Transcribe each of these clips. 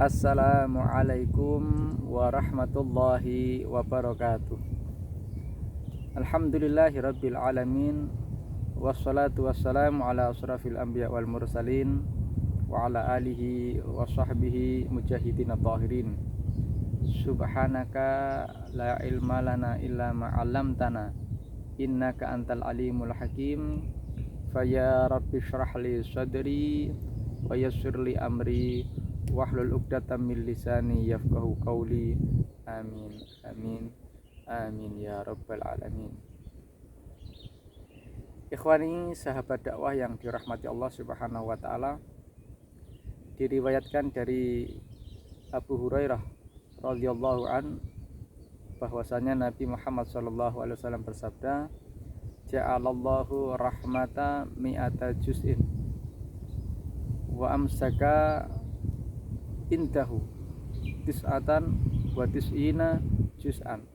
Assalamualaikum warahmatullahi wabarakatuh. Alhamdulillahirabbil alamin. Wassalatu wassalamu ala asrafil anbiya wal mursalin wa ala alihi wa sahbihi mujahidin tahirin. Subhanaka la ilma lana illa ma 'allamtana innaka antal alimul hakim. Faya rabbi shrah li sadri wa yassir li amri wahlul 'uqdatam min lisani yafqahu qawli. Amin amin amin ya rabbal alamin. Ikhwani, sahabat dakwah yang dirahmati Allah Subhanahu wa taala, diriwayatkan dari Abu Hurairah radhiyallahu an bahwasanya Nabi Muhammad sallallahu alaihi wasallam bersabda, ja'alallahu rahmata mi'ata juz'in wa amsaka indahu tis'atan wa tis'ina juz'an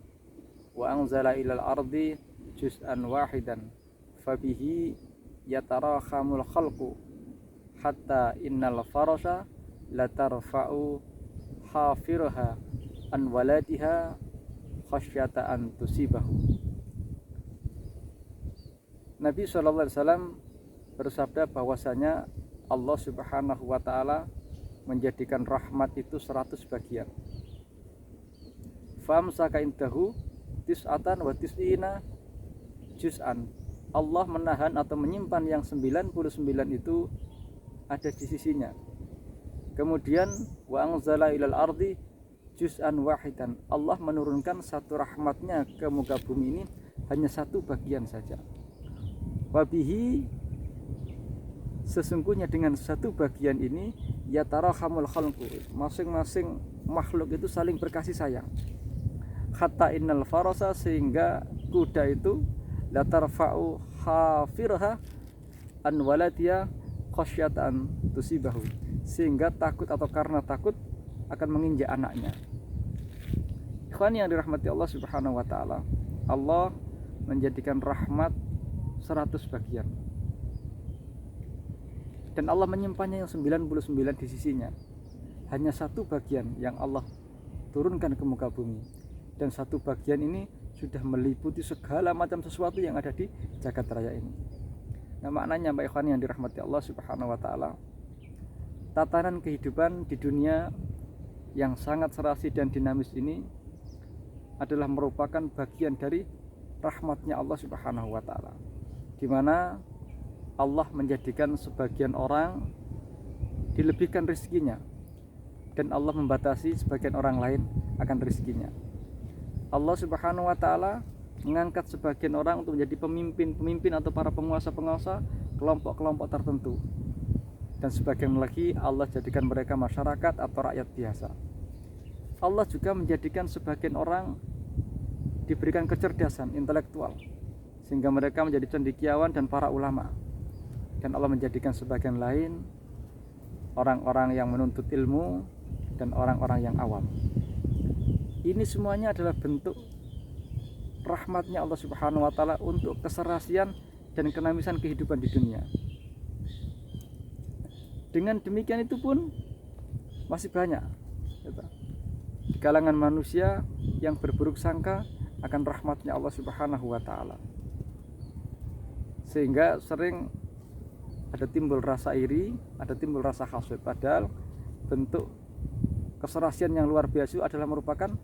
wa anzala ilal ardi juz'an wahidan fabihi yatarakhamul khalqu hatta innal farasha latarfa'u hafirha an waladiha khasyata an tusibahu. Nabi SAW bersabda bahwasanya Allah Subhanahu wa ta'ala menjadikan rahmat itu 100 bagian. Famsaka indahu tis'atan wa tis'ina juz'an. Allah menahan atau menyimpan yang 99 itu ada di sisinya. Kemudian wa anzala ilal ardi juz'an wahidan. Allah menurunkan satu rahmatnya ke muka bumi ini hanya satu bagian saja. Wabihi, sesungguhnya dengan satu bagian ini yatarakhamul khalqu, masing-masing makhluk itu saling berkasih sayang. Hatta innal farasa, sehingga kuda itu latarfa'u hafirha an waladiya khasyatan tusibahu, sehingga takut atau karena takut akan menginjak anaknya. Ikhwan yang dirahmati Allah Subhanahu wa taala, Allah menjadikan rahmat 100 bagian. Dan Allah menyimpannya yang 99 di sisinya. Hanya satu bagian yang Allah turunkan ke muka bumi. Dan satu bagian ini sudah meliputi segala macam sesuatu yang ada di jagat raya ini. Nah, maknanya Mbak Ikhwan yang dirahmati Allah Subhanahu wa taala, tatanan kehidupan di dunia yang sangat serasi dan dinamis ini adalah merupakan bagian dari rahmatnya Allah Subhanahu wa taala, di mana Allah menjadikan sebagian orang dilebihkan rezekinya dan Allah membatasi sebagian orang lain akan rezekinya. Allah Subhanahu wa taala mengangkat sebagian orang untuk menjadi pemimpin atau para penguasa kelompok-kelompok tertentu, dan sebagian lagi Allah jadikan mereka masyarakat atau rakyat biasa. Allah juga menjadikan sebagian orang diberikan kecerdasan intelektual sehingga mereka menjadi cendekiawan dan para ulama, dan Allah menjadikan sebagian lain orang-orang yang menuntut ilmu dan orang-orang yang awam. Ini semuanya adalah bentuk rahmatnya Allah Subhanahu wa taala untuk keserasian dan kenamisan kehidupan di dunia. Dengan demikian itu pun masih banyak di kalangan manusia yang berburuk sangka akan rahmatnya Allah Subhanahu wa taala, sehingga sering ada timbul rasa iri, ada timbul rasa hasud. Padahal bentuk keserasian yang luar biasa adalah merupakan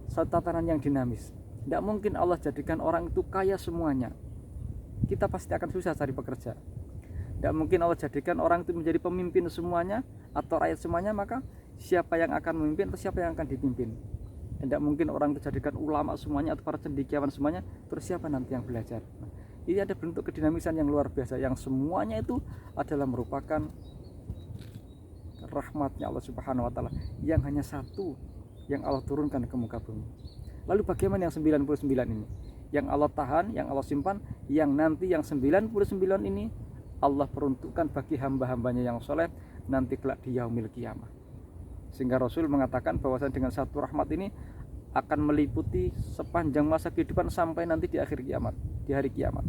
satu tatanan yang dinamis. Tidak mungkin Allah jadikan orang itu kaya semuanya. Kita pasti akan susah cari pekerja. Tidak mungkin Allah jadikan orang itu menjadi pemimpin semuanya atau rakyat semuanya, maka siapa yang akan memimpin atau siapa yang akan dipimpin. Tidak mungkin orang itu jadikan ulama semuanya atau para cendekiawan semuanya, terus siapa nanti yang belajar. Ini ada bentuk kedinamisan yang luar biasa, yang semuanya itu adalah merupakan rahmatnya Allah Subhanahu wa taala yang hanya satu yang Allah turunkan ke muka bumi. Lalu bagaimana yang 99 ini? Yang Allah tahan, yang Allah simpan, yang nanti yang 99 ini Allah peruntukkan bagi hamba-hambanya yang soleh nanti kelak di yaumil qiyamah. Sehingga Rasul mengatakan bahwasanya dengan satu rahmat ini akan meliputi sepanjang masa kehidupan sampai nanti di akhir kiamat, di hari kiamat.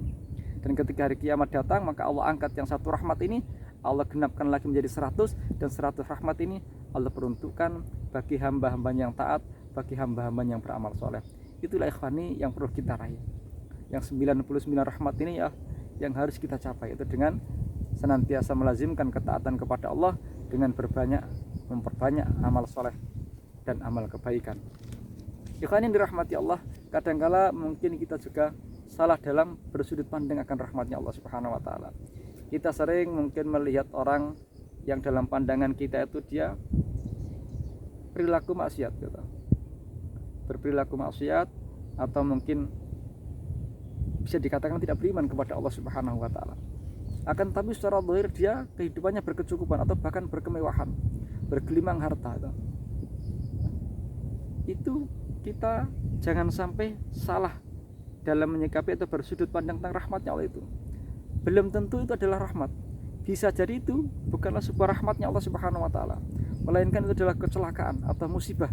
Dan ketika hari kiamat datang, maka Allah angkat yang satu rahmat ini Allah genapkan lagi menjadi 100, dan 100 rahmat ini Allah peruntukkan bagi hamba-hambanya yang taat, bagi hamba-hambanya yang beramal soleh. Itulah ikhwani yang perlu kita raih. Yang 99 rahmat ini ya yang harus kita capai, itu dengan senantiasa melazimkan ketaatan kepada Allah, dengan memperbanyak amal soleh dan amal kebaikan. Ikhwan yang dirahmati Allah, kadangkala mungkin kita juga salah dalam bersudut pandang akan rahmatnya Allah Subhanahu wa taala. Kita sering mungkin melihat orang yang dalam pandangan kita itu dia perilaku maksiat gitu. Berperilaku maksiat, atau mungkin bisa dikatakan tidak beriman kepada Allah Subhanahu wa taala. Akan tapi secara zahir dia kehidupannya berkecukupan atau bahkan berkemewahan, bergelimang harta gitu. Itu kita jangan sampai salah dalam menyikapi atau bersudut pandang tentang rahmatnya Allah itu. Belum tentu itu adalah rahmat. Bisa jadi itu bukanlah sebuah rahmatnya Allah Subhanahu wa taala, melainkan itu adalah kecelakaan atau musibah.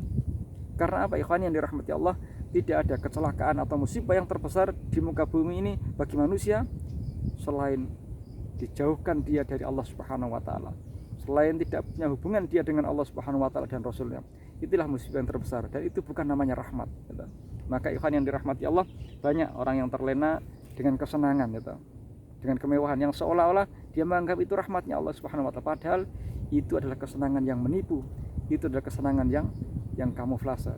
Karena apa ikhwan yang dirahmati Allah? Tidak ada kecelakaan atau musibah yang terbesar di muka bumi ini bagi manusia selain dijauhkan dia dari Allah Subhanahu wa taala, selain tidak punya hubungan dia dengan Allah Subhanahu wa taala dan Rasulnya. Itulah musibah yang terbesar, dan itu bukan namanya rahmat gitu. Maka ikhwan yang dirahmati Allah, banyak orang yang terlena dengan kesenangan gitu, dengan kemewahan yang seolah-olah dia menganggap itu rahmatnya Allah Subhanahu wa taala, padahal itu adalah kesenangan yang menipu, itu adalah kesenangan yang kamuflase.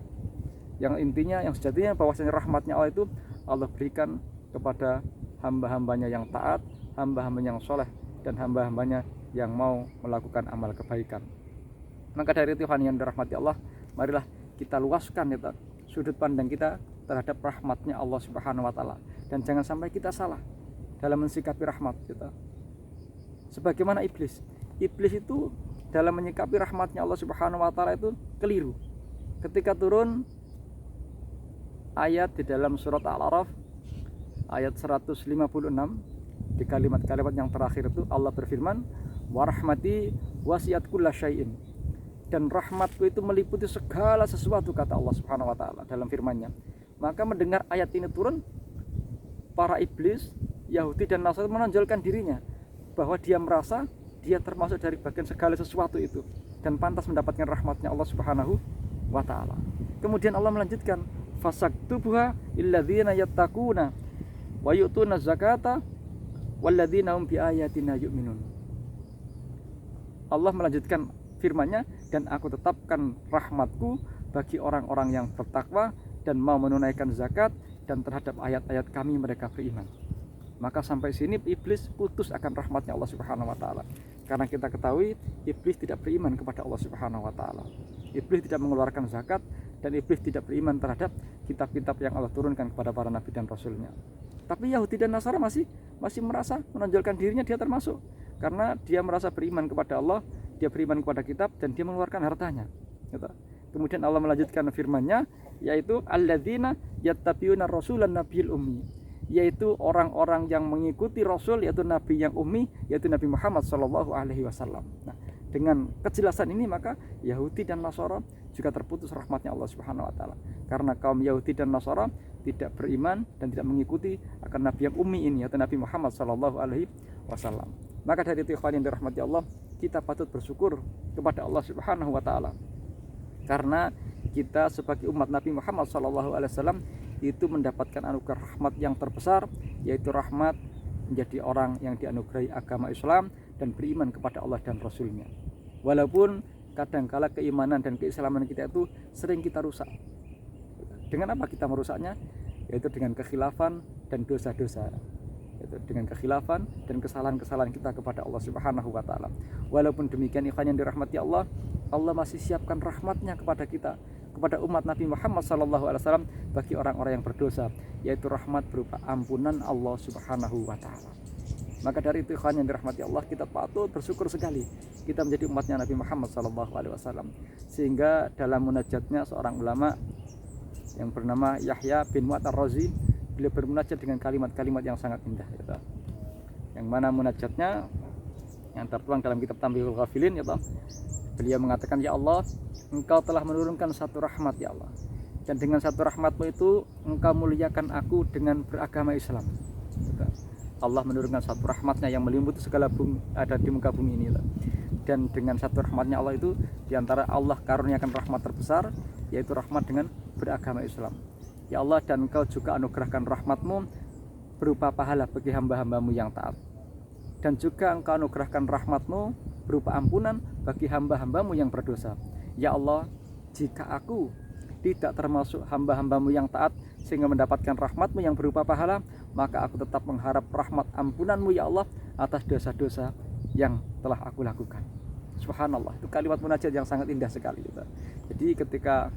Yang intinya, yang sejatinya bahwasanya rahmatnya Allah itu Allah berikan kepada hamba-hambanya yang taat, hamba-hambanya yang soleh, dan hamba-hambanya yang mau melakukan amal kebaikan. Maka dari itu yang dirahmati Allah, marilah kita luaskan itu sudut pandang kita terhadap rahmatnya Allah Subhanahu wa taala, dan jangan sampai kita salah dalam mensikapi rahmat kita. Sebagaimana iblis itu dalam menyikapi rahmatnya Allah Subhanahu wa taala itu keliru. Ketika turun ayat di dalam surat Al-A'raf ayat 156, di kalimat-kalimat yang terakhir itu Allah berfirman, wa rahmati wasi'at kulla syai'in, dan rahmatku itu meliputi segala sesuatu, kata Allah Subhanahu wa taala dalam firman-Nya. Maka mendengar ayat ini turun, para iblis Yahudi dan Nasrani menonjolkan dirinya bahwa dia merasa dia termasuk dari bagian segala sesuatu itu dan pantas mendapatkan rahmatnya Allah Subhanahu wa taala. Kemudian Allah melanjutkan, fasaktubuha illadzina yattaquna wa yu'tuna zakata walladzina hum biayatina yu'minun. Allah melanjutkan firman-Nya, dan aku tetapkan rahmatku bagi orang-orang yang bertakwa dan mau menunaikan zakat, dan terhadap ayat-ayat kami mereka beriman. Maka sampai sini iblis putus akan rahmatnya Allah Subhanahu wa taala. Karena kita ketahui iblis tidak beriman kepada Allah Subhanahu wa taala. Iblis tidak mengeluarkan zakat, dan iblis tidak beriman terhadap kitab-kitab yang Allah turunkan kepada para nabi dan rasulnya. Tapi Yahudi dan Nasara masih merasa menonjolkan dirinya dia termasuk, karena dia merasa beriman kepada Allah, dia beriman kepada kitab, dan dia mengeluarkan hartanya gitu. Kemudian Allah melanjutkan firman-Nya, yaitu alladzina yattabi'una rasulan nabiyil ummi, yaitu orang-orang yang mengikuti Rasul, yaitu Nabi yang ummi, yaitu Nabi Muhammad SAW. Nah, dengan kejelasan ini maka Yahudi dan Nasara juga terputus rahmatnya Allah Subhanahu wa taala, karena kaum Yahudi dan Nasara tidak beriman dan tidak mengikuti akan Nabi yang ummi ini, yaitu Nabi Muhammad SAW. Maka dari itu ikhwan yang dirahmati Allah, kita patut bersyukur kepada Allah Subhanahu wa taala, karena kita sebagai umat Nabi Muhammad SAW itu mendapatkan anugerah rahmat yang terbesar, yaitu rahmat menjadi orang yang dianugerahi agama Islam dan beriman kepada Allah dan Rasulnya. Walaupun kadangkala keimanan dan keislaman kita itu sering kita rusak. Dengan apa kita merusaknya? Yaitu dengan kekhilafan dan dosa-dosa, yaitu dengan kekhilafan dan kesalahan-kesalahan kita kepada Allah Subhanahu wa taala. Walaupun demikian ikhwan yang dirahmati Allah, Allah masih siapkan rahmatnya kepada kita, kepada umat Nabi Muhammad SAW, bagi orang-orang yang berdosa, yaitu rahmat berupa ampunan Allah Subhanahu wa taala. Maka dari itu ikhwan yang dirahmati Allah, kita patut bersyukur sekali kita menjadi umatnya Nabi Muhammad SAW. Sehingga dalam munajatnya seorang ulama yang bernama Yahya bin Mu'ad Ar-Razi, beliau bermunajat dengan kalimat-kalimat yang sangat indah gitu. Yang mana munajatnya yang tertuang dalam kitab Tanbihul Ghafilin gitu. Beliau mengatakan, ya Allah, Engkau telah menurunkan satu rahmat ya Allah, dan dengan satu rahmat-Mu itu Engkau muliakan aku dengan beragama Islam gitu. Allah menurunkan satu rahmatnya yang meliputi segala bumi ada di muka bumi ini. Dan dengan satu rahmatnya Allah itu, diantara Allah karuniakan rahmat terbesar, yaitu rahmat dengan beragama Islam. Ya Allah, dan Engkau juga anugerahkan rahmatmu berupa pahala bagi hamba-hambamu yang taat. Dan juga Engkau anugerahkan rahmatmu berupa ampunan bagi hamba-hambamu yang berdosa. Ya Allah, jika aku tidak termasuk hamba-hambamu yang taat sehingga mendapatkan rahmatmu yang berupa pahala, maka aku tetap mengharap rahmat ampunanmu ya Allah atas dosa-dosa yang telah aku lakukan. Subhanallah, itu kalimat munajat yang sangat indah sekali gitu. Jadi ketika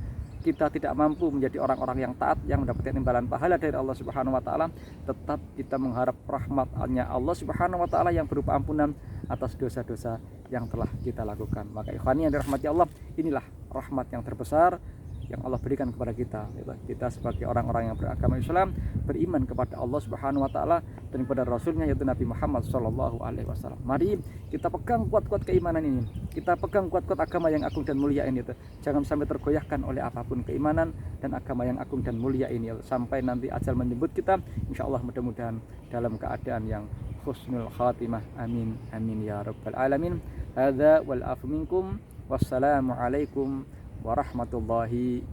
kita tidak mampu menjadi orang-orang yang taat yang mendapatkan imbalan pahala dari Allah Subhanahu wa taala, tetap kita mengharap rahmatnya Allah Subhanahu wa taala yang berupa ampunan atas dosa-dosa yang telah kita lakukan. Maka ikhwani yang dirahmati Allah, inilah rahmat yang terbesar yang Allah berikan kepada kita. Kita sebagai orang-orang yang beragama Islam, beriman kepada Allah Subhanahu wa taala dan kepada Rasulnya yaitu Nabi Muhammad sallallahu alaihi wasallam. Mari kita pegang kuat-kuat keimanan ini. Kita pegang kuat-kuat agama yang agung dan mulia ini. Jangan sampai tergoyahkan oleh apapun keimanan dan agama yang agung dan mulia ini sampai nanti ajal menjemput kita. Insyaallah mudah-mudahan dalam keadaan yang husnul khatimah. Amin amin ya rabbal alamin. Hadza wal afu minkum. Wassalamu alaikum warahmatullahi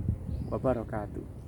wabarakatuh.